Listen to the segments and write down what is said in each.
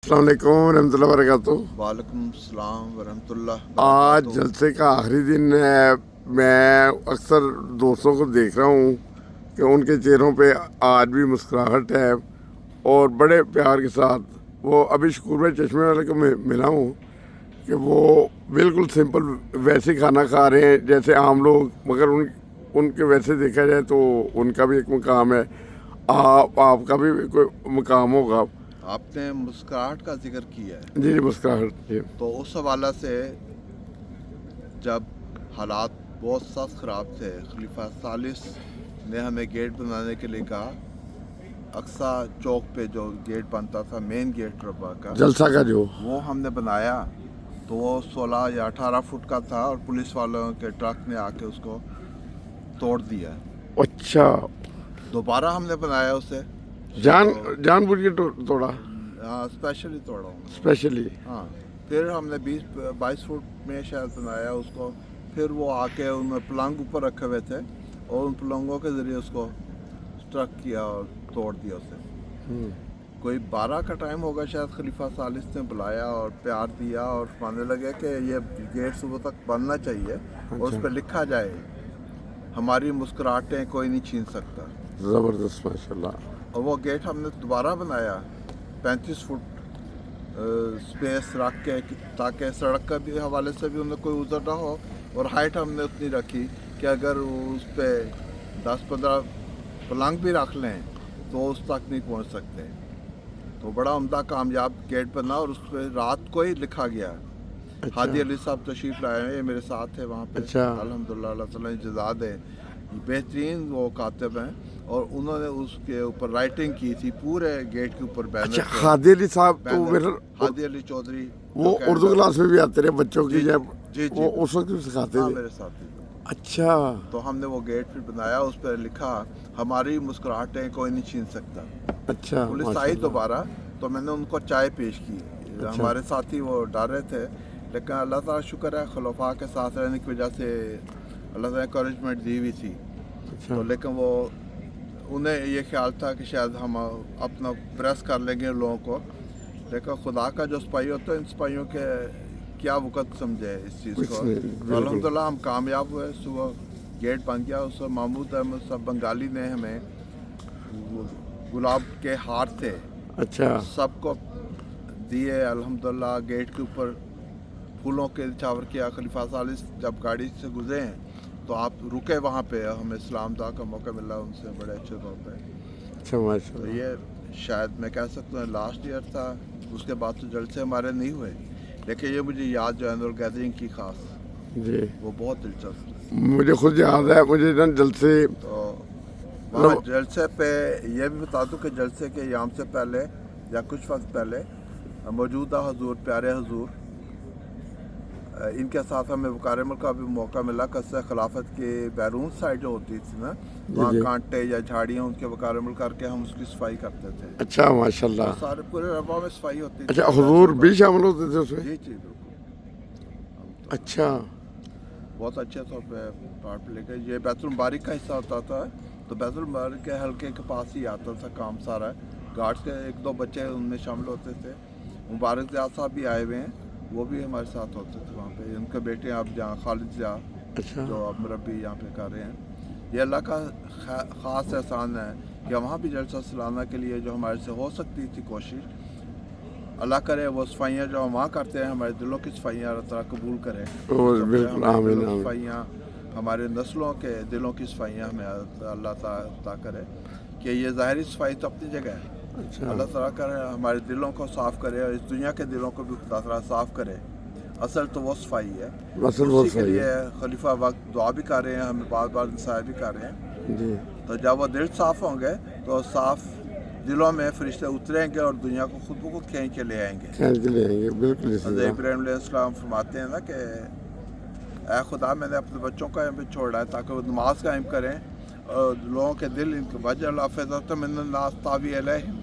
अस्सलाम वालेकुम रहमतुल्लाहि वबरकातुहू। वालेकुम सलाम वरहमतुल्लाह आज बरकातुहू। जलसे का आखिरी दिन है। मैं अक्सर दोस्तों को देख रहा हूँ कि उनके चेहरों पे आज भी मुस्कुराहट है और बड़े प्यार के साथ वो अभी शकूर भाई चश्मे वाले को मिला हूँ कि वो बिल्कुल सिंपल वैसे खाना खा रहे हैं जैसे आम लोग, मगर उनके वैसे देखा जाए तो उनका भी एक मुकाम है। आपका भी कोई मुकाम होगा। आपने मुस्कुराहट का जिक्र किया है, जी जी, मुस्कुराहट जी। तो उस हवाला से जब हालात बहुत सख्त ख़राब थे, खलीफा सालिस ने हमें गेट बनाने के लिए कहा। अक्सा चौक पे जो गेट बनता था, मेन गेट रबा का, जलसा का जो वो हमने बनाया। तो वो 16 या 18 फुट का था और पुलिस वालों के ट्रक ने आके उसको तोड़ दिया। अच्छा, दोबारा हमने बनाया उसे, जानबूझ के तोड़ा स्पेशली तोड़ा हूँ। स्पेशली। हाँ, फिर हमने 20-22 फुट में शायद बनाया उसको। फिर वो आके उनमें पलंग ऊपर रखे हुए थे और उन पलंगों के ज़रिए उसको स्ट्रक किया और तोड़ दिया उसे। कोई 12 का टाइम होगा शायद, खलीफा सालिस ने बुलाया और प्यार दिया और मानने लगे कि ये गेट सुबह तक बनना चाहिए और उस पर लिखा जाए, हमारी मुस्कुराहटें कोई नहीं छीन सकता। ज़बरदस्त, माशाल्लाह। और वो गेट हमने दोबारा बनाया 35 फुट स्पेस रख के, ताकि सड़क के भी हवाले से भी उन्हें कोई उधर ना हो। और हाइट हमने उतनी रखी कि अगर उस पर 10-15 पलंग भी रख लें तो उस तक नहीं पहुंच सकते। तो बड़ा उम्दा कामयाब गेट बना और उस पर रात को ही लिखा गया। अच्छा। हादी अली साहब तशरीफ़ लाए हैं, ये मेरे साथ है वहाँ पे। अच्छा। अल्हम्दुलिल्लाह, अल्लाह ताला जज़ा दे, बेहतरीन वो कातिब हैं। और उन्होंने उसके ऊपर राइटिंग की थी पूरे गेट के ऊपर, बैनर अच्छा, पे। हादी अली साहब तो बैनर मेरे हादी अली चौधरी वो उर्दू क्लास में भी आते रहे बच्चों की, जी जब जी वो जी, उस वक्त भी सिखाते हाँ थे। मेरे साथ ही। अच्छा। तो हमने वो गेट फिर बनाया, उस पर लिखा, हमारी मुस्कुराहटें कोई नहीं छीन सकता। अच्छा, पुलिस आई माशाल्लाह। दोबारा, तो मैंने उनको चाय पेश की। अच्छा। हमारे साथी वो डर रहे थे, लेकिन अल्लाह ताला शुक्र है, खलफा के साथ रहने की वजह से अल्लाह ताला इंकरेजमेंट दी हुई थी। अच्छा। तो लेकिन वो उन्हें ये ख्याल था कि शायद हम अपना प्रेस कर लेंगे लोगों को, लेकिन खुदा का जो सिपाही होता है, इन सिपाहियों के क्या वक़्त समझे इस चीज़ कुछ को। नहीं, तो बिल्कुल। अल्हम्दुलिल्लाह हम कामयाब हुए। सुबह गेट बन गया। उस वक्त महमूद अहमद साहब बंगाली ने हमें गुलाब के हार थे, अच्छा। सबको दिए। अल्हम्दुलिल्लाह गेट के ऊपर फूलों के निछावर किया। खलीफा सालिस जब गाड़ी से गुजरे हैं तो आप रुके वहाँ पे, हमें सलाम दुआ का मौका मिला उनसे बड़े अच्छे तौर पे। अच्छा, तो माशाल्लाह। ये शायद मैं कह सकता हूँ लास्ट ईयर था। उसके बाद तो जलसे हमारे नहीं हुए, लेकिन ये मुझे याद जो एनुअल गैदरिंग की खास, जी, वो बहुत दिलचस्प थी। मुझे खुद याद है। मुझे ना जलसे तो वहाँ जलसे पे ये भी बता दूँ कि जलसे के याम से पहले या कुछ वक्त पहले मौजूदा हजूर, प्यारे हजूर, इनके साथ हमें वकार अमल का भी मौका मिला। कसर खिलाफत के बैरून साइड जो होती थी ना, जी वहाँ जी। कांटे या झाड़ियाँ, उनके वकार अमल करके हम उसकी सफाई करते थे। अच्छा, माशाल्लाह। तो सारे पूरे रबा में सफाई होती थी। अच्छा, और हुजूर वैसे भी शामिल होते थे उसमें? जी जी बिल्कुल। हम तो अच्छा। बहुत अच्छे तौर पे पार्ट लेके, ये बैतुल मुबारक का हिस्सा होता था। तो बैतुल मुबारक के हल्के के पास ही आता था काम सारा। गार्ड्स के 1-2 बच्चे उनमें शामिल होते थे। मुबारक ज़िया साहब भी आए हुए हैं, वो भी हमारे साथ होते थे वहाँ पे। उनके बेटे अब जहाँ खालिद ज़िया, अच्छा। जो अब मुरब्बी यहाँ पे कर रहे हैं। ये अल्लाह का ख़ास एहसान है कि वहाँ भी जलसा सालाना के लिए जो हमारे से हो सकती थी कोशिश, अल्लाह करे वो सफाइयाँ जो हम वहाँ करते हैं, हमारे दिलों की सफाइयाँ अल्लाह ताला कबूल करे। और सबसे बिल्कुल, हमारे आमीन दिलों की आमीन। सफाइयाँ, हमारे नस्लों के दिलों की सफाइयाँ हमें अल्लाह ताला करे। कि ये ज़ाहरी सफाई तो अपनी जगह है, अच्छा। अल्लाह ताला करे हमारे दिलों को साफ़ करे और इस दुनिया के दिलों को भी खुदा ताला साफ़ करे। असल तो वो सफाई है। असल बहुत उसी के सही लिए है। खलीफा वक्त दुआ भी कर रहे हैं, हमें बार बार नसाया भी कर रहे हैं। जी। तो जब वो दिल साफ़ होंगे तो साफ़ दिलों में फरिश्ते उतरेंगे और दुनिया को खुद ब खुद खींच के ले आएंगे। खैर के ले आएंगे, बिल्कुल इसी हज़रत तरह। इब्राहीम अलैहिस्सलाम फरमाते हैं ना कि ऐ खुदा, मैंने अपने बच्चों को यहाँ पे छोड़ा है ताकि वो नमाज कायम करें और लोगों के दिल इनके वजह लाफिज़त मिन अन्नास तावी अलैहिम,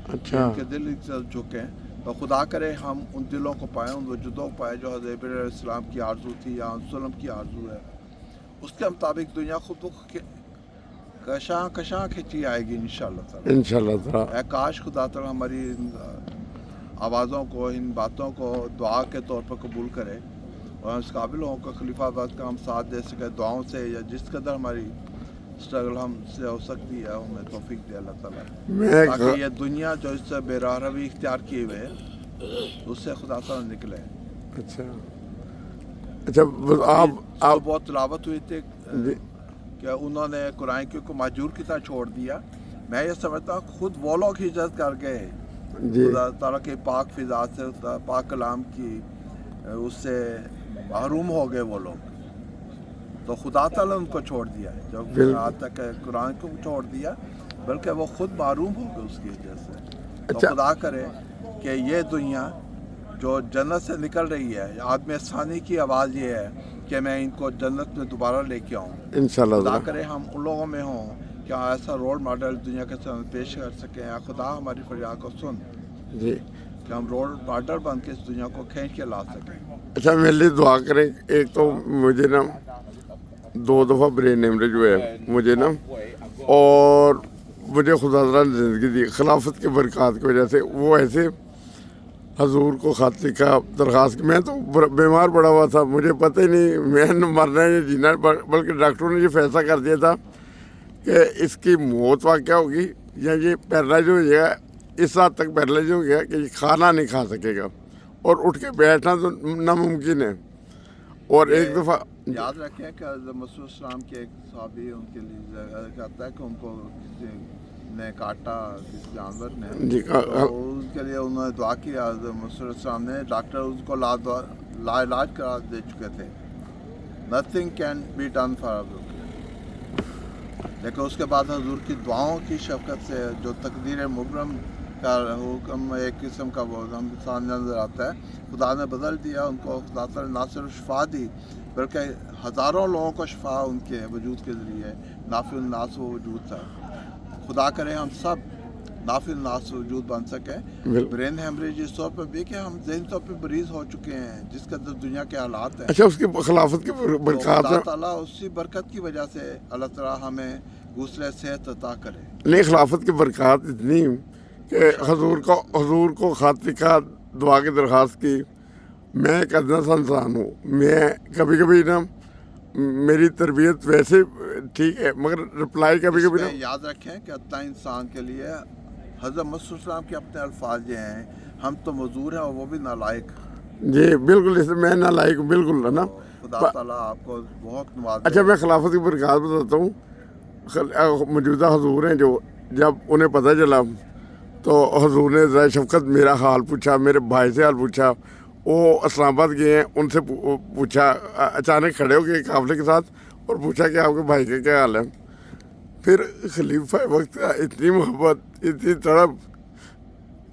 कि अच्छा। इनके दिल इनसे झुकें। तो खुदा करे हम उन दिलों को पाएँ, उन वजूदों को पाएँ जो हज़रत इब्राहीम अलैहिस्सलाम की आरज़ू थी या सल्लम की आरज़ू है। उसके मुताबिक दुनिया खुद ब खुद कशां कशां खिंची आएगी इंशाअल्लाह ताला। इंशाल्लाह ताला। काश खुदा ताला हमारी आवाज़ों को, इन बातों को दुआ के तौर पर कबूल करे और इस काबिल हों कि खलीफा वक्त का हम साथ दे सके दुआओं से, या जिस कदर हमारी स्ट्रगल हमसे हो सकती है हमें तौफीक दे अल्लाह ताला, ताकि ये दुनिया जो इससे बेराहवी इख्तियार किए हुए है उससे खुदा ताला निकले। अच्छा अच्छा, आप बहुत तिलावत हुई थी जी कि उन्होंने कुरान को महजूर की तरह छोड़ दिया। मैं ये समझता हूँ खुद वो लोग हिजरत कर गए जी खुदा ताला के पाक फिजा से, पाक कलाम की उससे महरूम हो गए वो लोग, तो खुदा ताला उनको छोड़ दिया है। जब यहाँ तक कुरान को छोड़ दिया बल्कि वो खुद महरूम हो गए उसकी वजह से। तो अच्छा। खुदा करे कि ये दुनिया जो जन्नत से निकल रही है, आदमी सानी की आवाज़ ये है कि मैं इनको जन्नत में दोबारा लेके आऊँ। इंशाल्लाह खुदा करे हम उन लोगों में हों कि ऐसा रोल मॉडल दुनिया के सामने पेश कर सकें। या खुदा हमारी फरियाद को सुन जी। कि हम रोल मॉडल बन के इस दुनिया को खींच के ला सकें। अच्छा, मेरे लिए दुआ करें। एक तो मुझे ना 2 दफ़ा ब्रेन हेमरेज हुआ है मुझे ना, और मुझे खुदा ताला ने ज़िंदगी दी खिलाफत के बरक़ात की वजह से। वो ऐसे हजूर को खत लिखा दरख्वास्त की, मैं तो बीमार पड़ा हुआ था, मुझे पता ही नहीं मैं मरना है या जीना, बल्कि डॉक्टरों ने ये फैसला कर दिया था कि इसकी मौत वाक़या होगी या ये पैरालाइज हो जाएगा। इस हद तक पैरालाइज हो गया कि ये खाना नहीं खा सकेगा और उठ के बैठना तो नामुमकिन है। और एक दफ़ा याद रखें कि मसूद के एक साहबी उनके लिए कहता है कि उनको किसी ने काटा, किसी जानवर ने, जी तो उसके लिए उन्होंने दुआ की। मसूद ने डॉक्टर उसको लाइलाज करा दे चुके थे, nothing can be done for, लेकिन उसके बाद हजूर की दुआओं की शफकत से जो तकदीर मुबरम का हुक्म एक किस्म का वो हम सामने नजर आता है, खुदा ने बदल दिया उनको। खुदा ने ना सिर्फ शफा दी बल्कि हज़ारों लोगों को शफा उनके वजूद के ज़रिए नाफिल नास वो वजूद था। खुदा करे हम सब नाफिल नास वजूद बन सकें। ब्रेन हेमरेज इस तौर पर भी कि हम ज़हनी तौर पर मरीज़ हो चुके हैं जिस कदर दुनिया के हालात हैं। अच्छा, उसकी खिलाफत की बरक़ात अल्लाह ताला उसी बरकत की वजह से अल्लाह ताला हमें दूसरे सेहत अता करे। नहीं, खिलाफत की बरक़ात इतनी कि हजूर को खत लिखा, दुआ की दरख्वास्त की। मैं एक अदना सा इंसान हूँ, मैं कभी कभी ना मेरी तरबियत वैसे ठीक है मगर रिप्लाई कभी कभी ना। याद रखें कि अदना इंसान के लिए हज़रत मसीह सल्लल्लाहु अलैहि वसल्लम के अपने अल्फाज ये हैं, हम तो मजूर हैं और वो भी नालायक। जी बिल्कुल, इसमें मैं नालायक हूँ बिल्कुल, है ना। खुदा ताला आपको बहुत नवाज़े। अच्छा, मैं खिलाफत की बरक़ात बताता हूँ। मौजूदा हजूर हैं जो, जब उन्हें पता चला तो हजूर ने ज़रा शफ़क़त मेरा हाल पूछा, मेरे भाई से हाल पूछा। वो इस्लामाबाद गए हैं, उनसे पूछा, अचानक खड़े हो गए काफ़िले के साथ और पूछा कि आपके भाई का क्या हाल है। फिर खलीफा वक्त का इतनी मोहब्बत, इतनी तड़प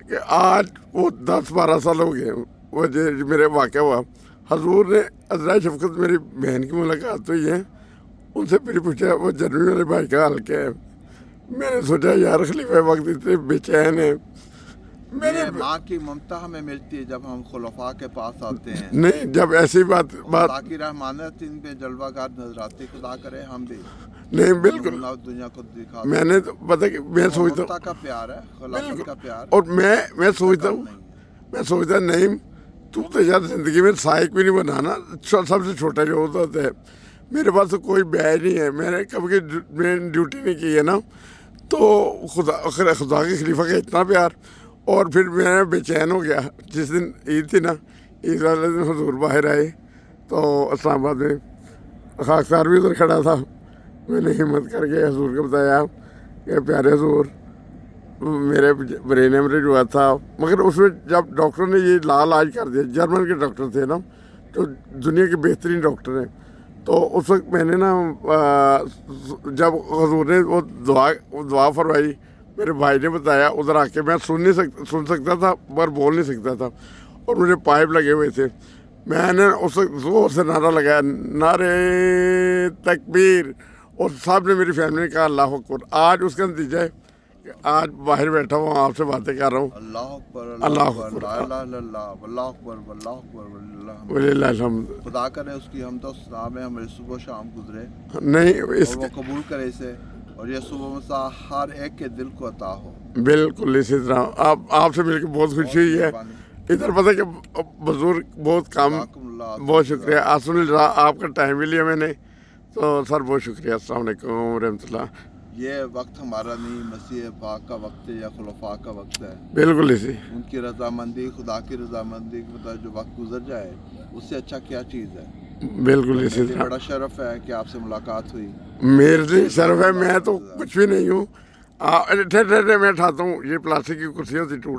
कि आज वो 10-12 साल हो गए वो जो मेरे वाक़या हुआ। हजूर ने ज़रा शफ़क़त मेरी बहन की मुलाकात हुई है, उनसे फिर पूछा वो जन्मी मेरे भाई का हाल क्या है। मैंने सोचा यार खलीफा वक्त इतने बेचैन है। मेरे माँ की ममता हमें मिलती है जब हम खुलफा के पास आते हैं। नहीं, जब ऐसी बात ताकि रहमानत इन पे जलवागार नजर आती, खुदा करे हम भी नहीं बिल्कुल दुनिया को दिखा। मैंने तो पता कि मैं सोचता हूँ का प्यार है, खुलाफत का प्यार। और मैं सोचता नहीं, तू तो यार जिंदगी में साइक भी नहीं बनाना, सबसे छोटा जो होता है। मेरे पास तो कोई बैज नहीं है, मैंने कभी ड्यूटी नहीं की है ना, तो खुदा के खलीफा का इतना प्यार। और फिर मैं बेचैन हो गया जिस दिन ईद थी ना, ईद वाले दिन हजूर बाहर आए तो इस्लामाबाद में खाकसार भी उधर खड़ा था। मैंने हिम्मत करके हजूर को बताया कि प्यारे हजूर मेरे ब्रेन हेमरेज हुआ था, मगर उसमें जब डॉक्टर ने ये इलाज कर दिया, जर्मन के डॉक्टर थे ना, जो दुनिया के बेहतरीन डॉक्टर हैं, तो उस वक्त मैंने ना जब हजूर ने वो दुआ फरमाई, मेरे भाई ने बताया, उधर आके मैं सुन सकता था पर बोल नहीं सकता था, और मुझे पाइप लगे हुए थे। मैंने उस वक्त जोर से नारा लगाया, नारे तकबीर, और सब ने मेरी फैमिली ने कहा अल्लाह अकबर। आज उसका नतीजा है कि आज बाहर बैठा हुआ आपसे बातें कर रहा हूँ। अल्लाह अकबर, खुदा करे उसकी हम तो हमें सुबह शाम गुजरे, नहीं वो कबूल करे इसे। اور یہ صبح مساء ہر ایک کے دل کو عطا ہو. بالکل اسی طرح آپ سے مل کے بہت خوشی ہوئی ہے. ادھر پتہ کہ بزرگ بہت کم. بہت شکریہ آسن اللہ, آپ کا ٹائم بھی لیا میں نے, تو سر بہت شکریہ. السلام علیکم ورحمۃ اللہ. یہ وقت ہمارا نہیں, مسیح پاک کا وقت ہے یا خلفاء کا وقت ہے. بالکل اسی. ان کی رضامندی, خدا کی رضامندی کے مطابق جو وقت گزر جائے اس سے اچھا کیا چیز ہے. بالکل اسی مجھے طرح. بڑا شرف ہے کہ آپ سے ملاقات ہوئی. میرے لیے شرف ہے, میں تو کچھ بھی نہیں ہوں. ٹھہرے میں اٹھاتا ہوں, یہ پلاسٹک کی کرسیاں سے ٹوٹ